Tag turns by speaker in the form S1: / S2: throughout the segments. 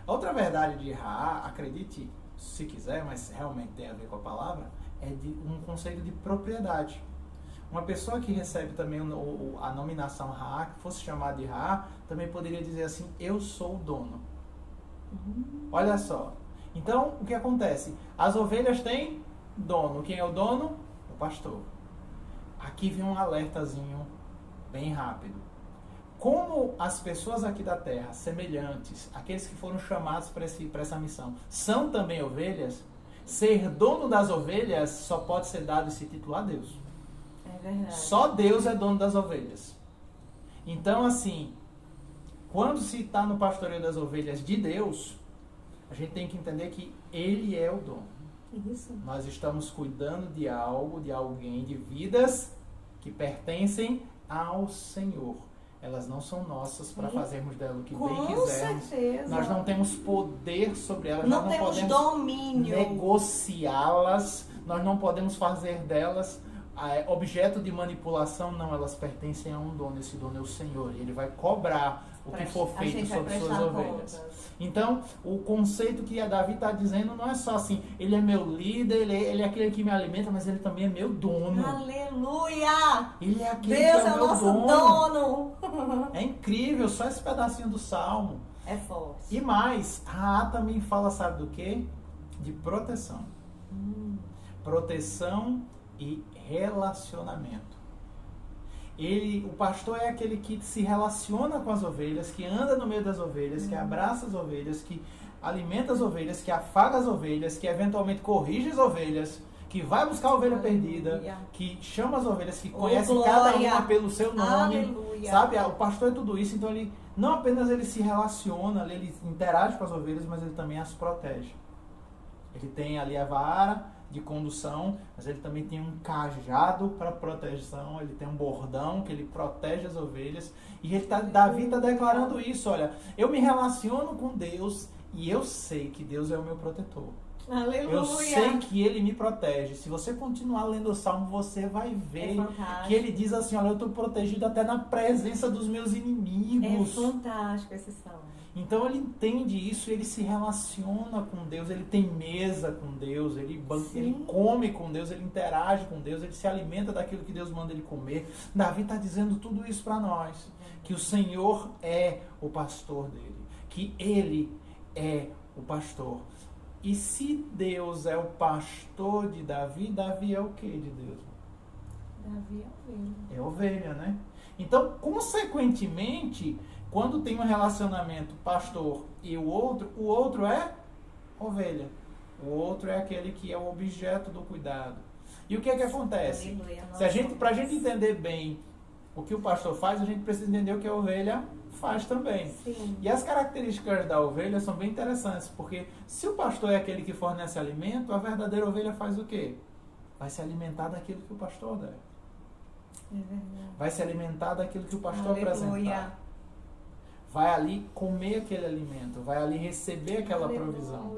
S1: Outra verdade de Ra, acredite se quiser, mas realmente tem a ver com a palavra, é de um conceito de propriedade. Uma pessoa que recebe também a nominação Ra, que fosse chamada de Ra, também poderia dizer assim, eu sou o dono. Olha só. Então, o que acontece? As ovelhas têm dono. Quem é o dono? O pastor. Aqui vem um alertazinho bem rápido. Como as pessoas aqui da terra, semelhantes, aqueles que foram chamados para essa missão, são também ovelhas, ser dono das ovelhas só pode ser dado esse título a Deus.
S2: É verdade.
S1: Só Deus é dono das ovelhas. Então, assim, quando se está no pastoreio das ovelhas de Deus, a gente tem que entender que Ele é o dono.
S2: Isso.
S1: Nós estamos cuidando de algo, de alguém, de vidas que pertencem ao Senhor. Elas não são nossas para fazermos dela o que bem quisermos.
S2: Com certeza.
S1: Nós não temos poder sobre elas.
S2: Não
S1: nós não
S2: temos
S1: podemos
S2: domínio.
S1: negociá-las. Nós não podemos fazer delas objeto de manipulação. Não, elas pertencem a um dono. Esse dono é o Senhor. E Ele vai cobrar o que for feito sobre suas ovelhas. Então, o conceito que a Davi está dizendo não é só assim, ele é meu líder, ele é aquele que me alimenta, mas ele também é meu dono.
S2: Aleluia!
S1: Ele é aquele
S2: Deus
S1: que é
S2: o
S1: meu
S2: nosso dono.
S1: É incrível, só esse pedacinho do Salmo.
S2: É forte.
S1: E mais, a também fala, sabe do quê? De proteção. Proteção e relacionamento. O pastor é aquele que se relaciona com as ovelhas, que anda no meio das ovelhas, que abraça as ovelhas, que alimenta as ovelhas, que afaga as ovelhas, que eventualmente corrige as ovelhas, que vai buscar a ovelha perdida, que chama as ovelhas, que conhece cada uma pelo seu nome.
S2: Aleluia.
S1: Sabe? O pastor é tudo isso, então ele não apenas ele se relaciona, ele interage com as ovelhas, mas ele também as protege. Ele tem ali a vara de condução, mas ele também tem um cajado para proteção, ele tem um bordão que ele protege as ovelhas, e Davi está declarando isso, olha, eu me relaciono com Deus e eu sei que Deus é o meu protetor.
S2: Aleluia.
S1: Eu sei que Ele me protege. Se você continuar lendo o Salmo, você vai ver que ele diz assim, olha, eu estou protegido até na presença dos meus inimigos.
S2: É fantástico esse Salmo.
S1: Então ele entende isso, ele se relaciona com Deus, ele tem mesa com Deus, ele come com Deus, ele interage com Deus, ele se alimenta daquilo que Deus manda ele comer. Davi está dizendo tudo isso para nós, que o Senhor é o pastor dele, que Ele é o pastor. E se Deus é o pastor de Davi, Davi é o que de Deus?
S2: Davi é ovelha.
S1: É ovelha, né? Então, consequentemente, quando tem um relacionamento pastor e o outro é ovelha. O outro é aquele que é o objeto do cuidado. E o que é que acontece? Para a gente entender bem o que o pastor faz, a gente precisa entender o que a ovelha faz também.
S2: Sim.
S1: E as características da ovelha são bem interessantes, porque se o pastor é aquele que fornece alimento, a verdadeira ovelha faz o quê? Vai se alimentar daquilo que o pastor der.
S2: É verdade.
S1: Vai se alimentar daquilo que o pastor apresentar. Vai ali comer aquele alimento, vai ali receber aquela provisão.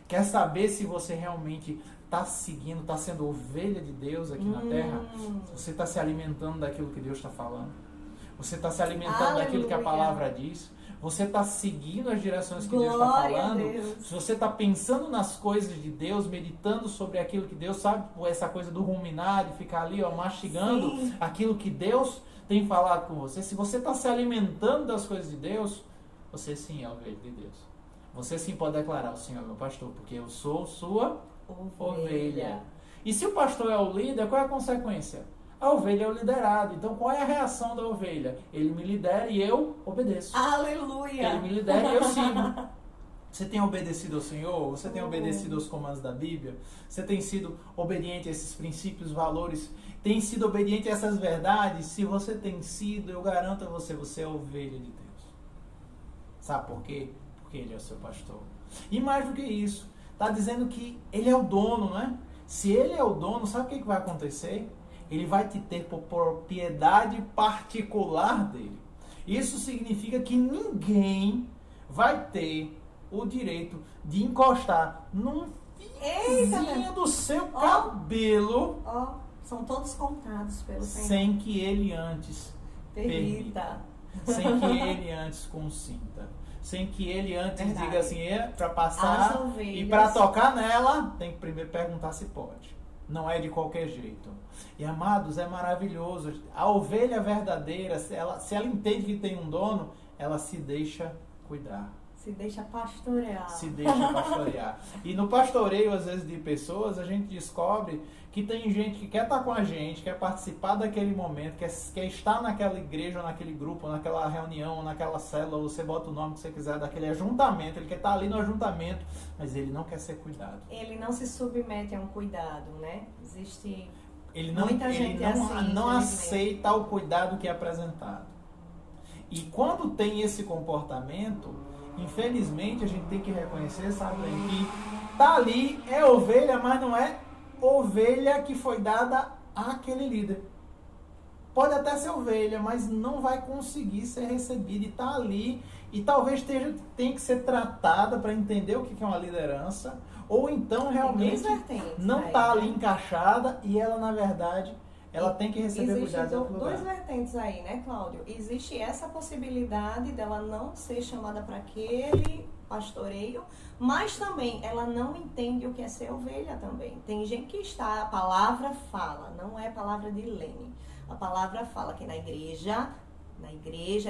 S1: Quer saber se você realmente está seguindo, está sendo ovelha de Deus aqui na terra? Você está se alimentando daquilo que Deus está falando? Você está se alimentando daquilo que a palavra diz? Você está seguindo as direções que Deus está falando? Se você está pensando nas coisas de Deus, meditando sobre aquilo que Deus sabe, essa coisa do ruminar, de ficar ali mastigando aquilo que Deus tem falado com você. Se você está se alimentando das coisas de Deus, você sim é ovelha de Deus. Você sim pode declarar, o Senhor é meu pastor, porque eu sou sua ovelha. E se o pastor é o líder, qual é a consequência? A ovelha é o liderado. Então, qual é a reação da ovelha? Ele me lidera e eu obedeço.
S2: Aleluia!
S1: Ele me lidera e eu sigo. Você tem obedecido ao Senhor? Você tem obedecido aos comandos da Bíblia? Você tem sido obediente a esses princípios, valores? Tem sido obediente a essas verdades? Se você tem sido, eu garanto a você, você é ovelha de Deus. Sabe por quê? Porque Ele é o seu pastor. E mais do que isso, está dizendo que Ele é o dono, não é? Se Ele é o dono, sabe o que vai acontecer? Ele vai te ter por propriedade particular dele. Isso significa que ninguém vai ter o direito de encostar num fiozinho do seu cabelo.
S2: São todos contados pelo Senhor.
S1: Sem que ele antes permita. Sem que ele antes consinta. sem que ele antes diga assim, para passar e para tocar nela, tem que primeiro perguntar se pode. Não é de qualquer jeito. E, amados, é maravilhoso. A ovelha verdadeira, se ela entende que tem um dono, ela se deixa cuidar.
S2: Se deixa pastorear.
S1: Se deixa pastorear. E no pastoreio, às vezes, de pessoas, a gente descobre que tem gente que quer estar com a gente, quer participar daquele momento, quer estar naquela igreja, ou naquele grupo, ou naquela reunião, ou naquela célula, ou você bota o nome que você quiser, daquele ajuntamento, ele quer estar ali no ajuntamento, mas ele não quer ser cuidado.
S2: Ele não se submete a um cuidado, né? Existe
S1: muita gente assim, não aceita o cuidado que é apresentado. E quando tem esse comportamento, infelizmente a gente tem que reconhecer, sabe, que tá ali, é ovelha, mas não é ovelha que foi dada àquele líder. Pode até ser ovelha, mas não vai conseguir ser recebida e tá ali, e talvez tenha que ser tratada para entender o que é uma liderança, ou então realmente não tá ali encaixada e ela, na verdade, ela tem que receber cuidado em outro lugar.
S2: Existem dois vertentes aí, né, Cláudio? Existe essa possibilidade dela não ser chamada para aquele pastoreio, mas também ela não entende o que é ser ovelha também. Tem gente que está, a palavra fala, não é palavra de Lene. A palavra fala que na igreja,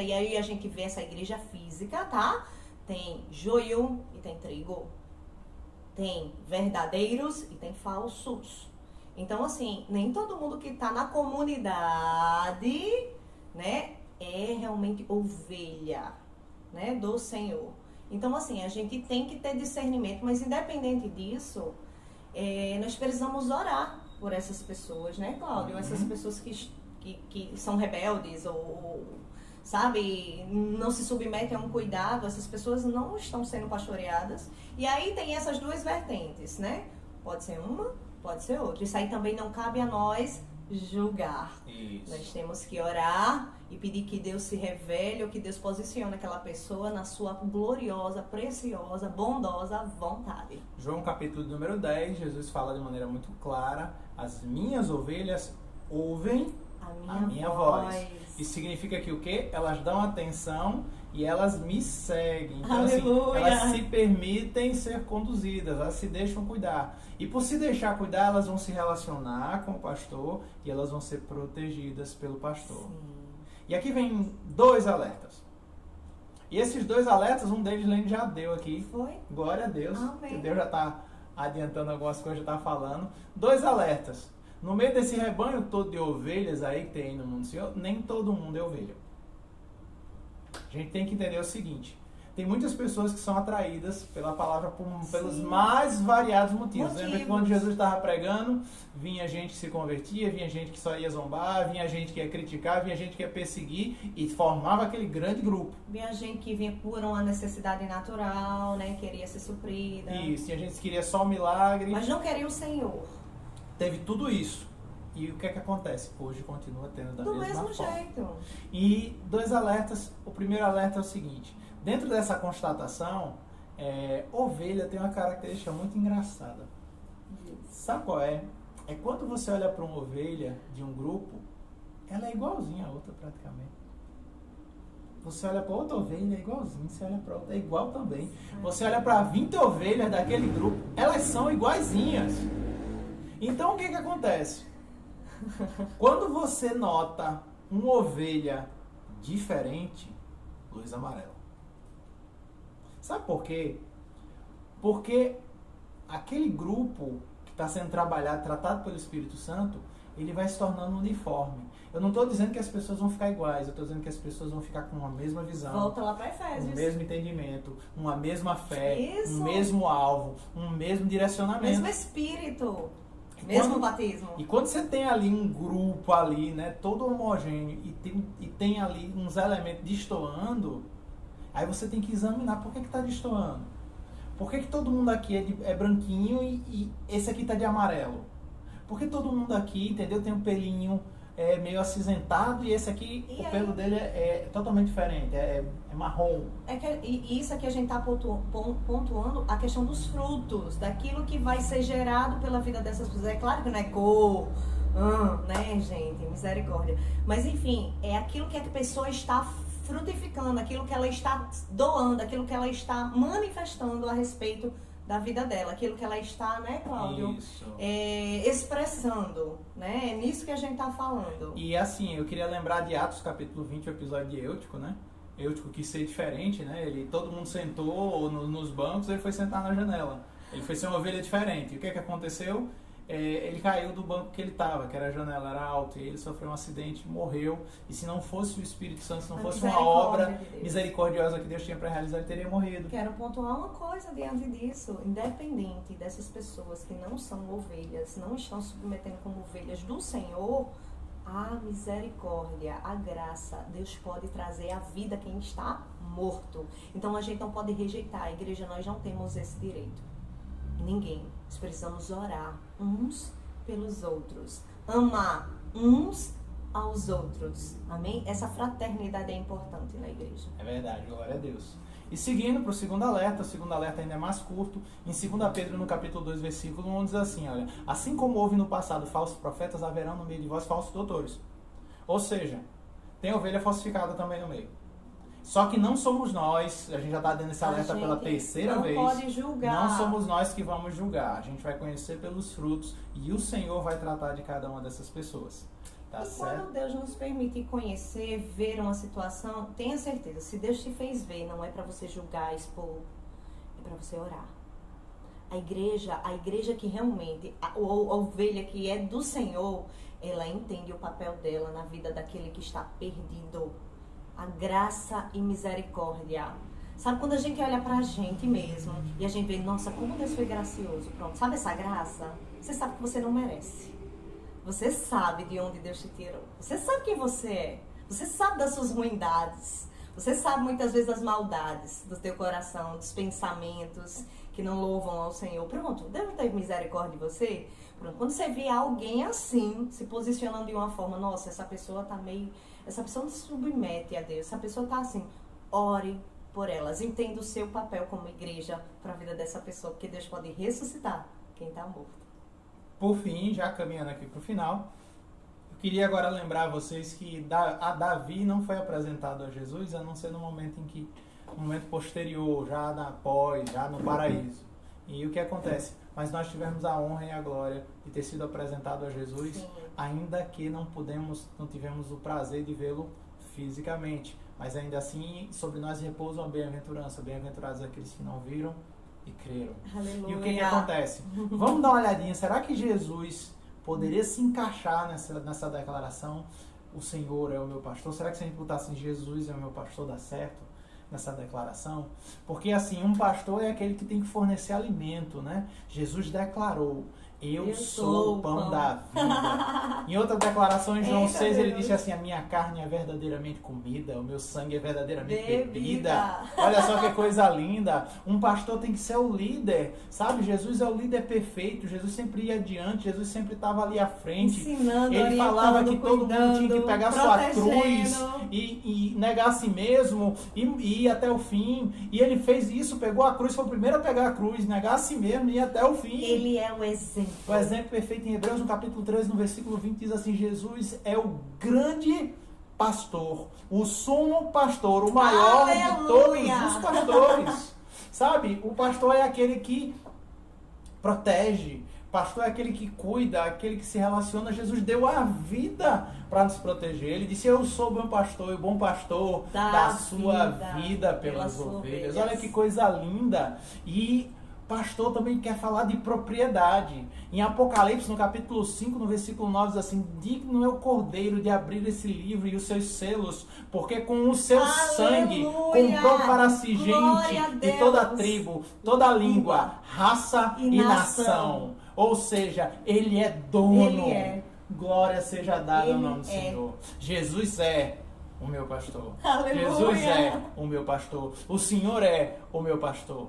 S2: e aí a gente vê essa igreja física, tá? Tem joio e tem trigo. Tem verdadeiros e tem falsos. Então, assim, nem todo mundo que está na comunidade, né, é realmente ovelha, né, do Senhor. Então, assim, a gente tem que ter discernimento, mas independente disso, nós precisamos orar por essas pessoas, né, Cláudio? Essas pessoas que são rebeldes ou, sabe, não se submetem a um cuidado, essas pessoas não estão sendo pastoreadas. E aí tem essas duas vertentes, né? Pode ser uma, pode ser outra. Isso aí também não cabe a nós julgar.
S1: Isso.
S2: Nós temos que orar e pedir que Deus se revele ou que Deus posicione aquela pessoa na sua gloriosa, preciosa, bondosa vontade.
S1: João capítulo número 10, Jesus fala de maneira muito clara: as minhas ovelhas ouvem a minha voz. Isso significa que o quê? Elas dão atenção e elas me seguem. Então, assim, elas se permitem ser conduzidas, elas se deixam cuidar. E por se deixar cuidar, elas vão se relacionar com o pastor e elas vão ser protegidas pelo pastor.
S2: Sim.
S1: E aqui vem dois alertas. E esses dois alertas, um deles Lene já deu aqui.
S2: Foi?
S1: Glória a Deus.
S2: Amém.
S1: Que Deus já está adiantando algumas coisas, já está falando. Dois alertas. No meio desse rebanho todo de ovelhas aí que tem no mundo do Senhor, nem todo mundo é ovelha. A gente tem que entender o seguinte: tem muitas pessoas que são atraídas pela palavra pelos mais variados motivos. Lembra que quando Jesus estava pregando, vinha gente que se convertia, vinha gente que só ia zombar, vinha gente que ia criticar, vinha gente que ia perseguir e formava aquele grande grupo.
S2: Vinha gente que vinha por uma necessidade natural, né? Queria ser suprida.
S1: Isso, tinha gente que queria só um milagre.
S2: Mas não queria o Senhor.
S1: Teve tudo isso. E o que é que acontece? Hoje continua tendo da mesma forma.
S2: Do mesmo jeito.
S1: E dois alertas. O primeiro alerta é o seguinte: dentro dessa constatação, ovelha tem uma característica muito engraçada. Sabe qual é? É quando você olha para uma ovelha de um grupo, ela é igualzinha a outra praticamente. Você olha para outra ovelha, é igualzinho. Você olha para outra, é igual também. Você olha para 20 ovelhas daquele grupo, elas são iguaizinhas. Então o que acontece? Quando você nota uma ovelha diferente, luz amarela. Sabe por quê? Porque aquele grupo que está sendo trabalhado, tratado pelo Espírito Santo, ele vai se tornando uniforme. Eu não estou dizendo que as pessoas vão ficar iguais, eu estou dizendo que as pessoas vão ficar com uma mesma visão.
S2: Volta lá para Efésios.
S1: Um mesmo entendimento, uma mesma fé,
S2: Isso.
S1: Um mesmo alvo, um mesmo direcionamento.
S2: Mesmo espírito. Mesmo batismo.
S1: E quando você tem ali um grupo ali, né, todo homogêneo e tem ali uns elementos destoando, aí você tem que examinar por que está destoando. Por que todo mundo aqui é branquinho e esse aqui está de amarelo? Por que todo mundo aqui, entendeu, tem um pelinho meio acinzentado e esse aqui, o pelo dele é totalmente diferente, é marrom.
S2: E isso aqui a gente está pontuando a questão dos frutos, daquilo que vai ser gerado pela vida dessas pessoas. É claro que não é cor, né, gente, misericórdia. Mas enfim, é aquilo que a pessoa está frutificando, aquilo que ela está doando, aquilo que ela está manifestando a respeito da vida dela, aquilo que ela está, né, Cláudio? Expressando, né? É nisso que a gente está falando.
S1: E assim, eu queria lembrar de Atos capítulo 20, o episódio de Eutico, né? Eutico quis ser diferente, né? Todo mundo sentou nos bancos, ele foi sentar na janela. Ele foi ser uma ovelha diferente. E o que aconteceu? Ele caiu do banco que ele estava, que era a janela, era alta, e ele sofreu um acidente, morreu. E se não fosse o Espírito Santo, se não fosse uma obra misericordiosa que Deus tinha para realizar, ele teria morrido.
S2: Quero pontuar uma coisa diante disso. Independente dessas pessoas que não são ovelhas, não estão submetendo como ovelhas do Senhor, a misericórdia, a graça, Deus pode trazer a vida a quem está morto. Então a gente não pode rejeitar. A igreja, nós não temos esse direito. Ninguém. Nós precisamos orar uns pelos outros. Amar uns aos outros. Amém? Essa fraternidade é importante na igreja.
S1: É verdade, glória a Deus. E seguindo para o segundo alerta ainda é mais curto. Em 2 Pedro, no capítulo 2, versículo 1, diz assim, olha: assim como houve no passado falsos profetas, haverão no meio de vós falsos doutores. Ou seja, tem ovelha falsificada também no meio. Só que não somos nós, a gente já está dando esse alerta pela terceira vez.
S2: Não pode julgar.
S1: Não somos nós que vamos julgar. A gente vai conhecer pelos frutos e o Senhor vai tratar de cada uma dessas pessoas. Tá
S2: e
S1: certo?
S2: Quando Deus nos permite conhecer, ver uma situação, tenha certeza, se Deus te fez ver, não é para você julgar, expor, é para você orar. A igreja que realmente, a ovelha que é do Senhor, ela entende o papel dela na vida daquele que está perdido. A graça e misericórdia. Sabe quando a gente olha pra gente mesmo e a gente vê, nossa, como Deus foi gracioso. Pronto, sabe essa graça? Você sabe que você não merece. Você sabe de onde Deus te tirou. Você sabe quem você é. Você sabe das suas ruindades. Você sabe muitas vezes das maldades do teu coração, dos pensamentos que não louvam ao Senhor. Pronto, Deus não teve misericórdia de você? Pronto, quando você vê alguém assim, se posicionando de uma forma, nossa, essa pessoa tá meio... Essa pessoa não se submete a Deus. Essa pessoa tá assim, ore por elas. Entenda o seu papel como igreja para a vida dessa pessoa, porque Deus pode ressuscitar quem está morto.
S1: Por fim, já caminhando aqui para o final, eu queria agora lembrar vocês que a Davi não foi apresentado a Jesus, a não ser no momento no momento posterior, já no paraíso. E o que acontece? Mas nós tivemos a honra e a glória de ter sido apresentado a Jesus, sim, ainda que não tivemos o prazer de vê-lo fisicamente. Mas ainda assim, sobre nós repousa uma bem-aventurança. Bem-aventurados aqueles que não viram e creram.
S2: Aleluia.
S1: E o que acontece? Vamos dar uma olhadinha. Será que Jesus poderia se encaixar nessa declaração? O Senhor é o meu pastor. Será que se a gente botar assim, Jesus é o meu pastor, dá certo? Nessa declaração? Porque assim, um pastor é aquele que tem que fornecer alimento, né? Jesus declarou: eu sou o pão da vida. Em outra declaração, em João 6, ele disse assim: a minha carne é verdadeiramente comida, o meu sangue é verdadeiramente bebida. Olha só que coisa linda. Um pastor tem que ser o líder, sabe? Jesus é o líder perfeito. Jesus sempre ia adiante, Jesus sempre estava ali à frente.
S2: Ensinando,
S1: ele falava que todo mundo tinha que pegar sua cruz e negar a si mesmo e ir até o fim. E ele fez isso, pegou a cruz, foi o primeiro a pegar a cruz, negar a si mesmo e ir até o fim.
S2: Ele é o exemplo.
S1: O exemplo perfeito em Hebreus, no capítulo 13, no versículo 20, diz assim: Jesus é o grande pastor, o sumo pastor, o maior de todos os pastores. Sabe? O pastor é aquele que protege, o pastor é aquele que cuida, aquele que se relaciona. Jesus deu a vida para nos proteger. Ele disse: eu sou o bom pastor, e o bom pastor dá a sua vida pelas ovelhas. Olha que coisa linda. E pastor também quer falar de propriedade. Em Apocalipse, no capítulo 5, no versículo 9, diz assim: digno é o cordeiro de abrir esse livro e os seus selos, porque com o seu sangue comprou para si gente de toda tribo, toda língua, raça e nação. Ou seja, ele é dono.
S2: Ele é.
S1: Glória seja dada ao nome do Senhor. Jesus é o meu pastor.
S2: Aleluia.
S1: Jesus é o meu pastor. O Senhor é o meu pastor.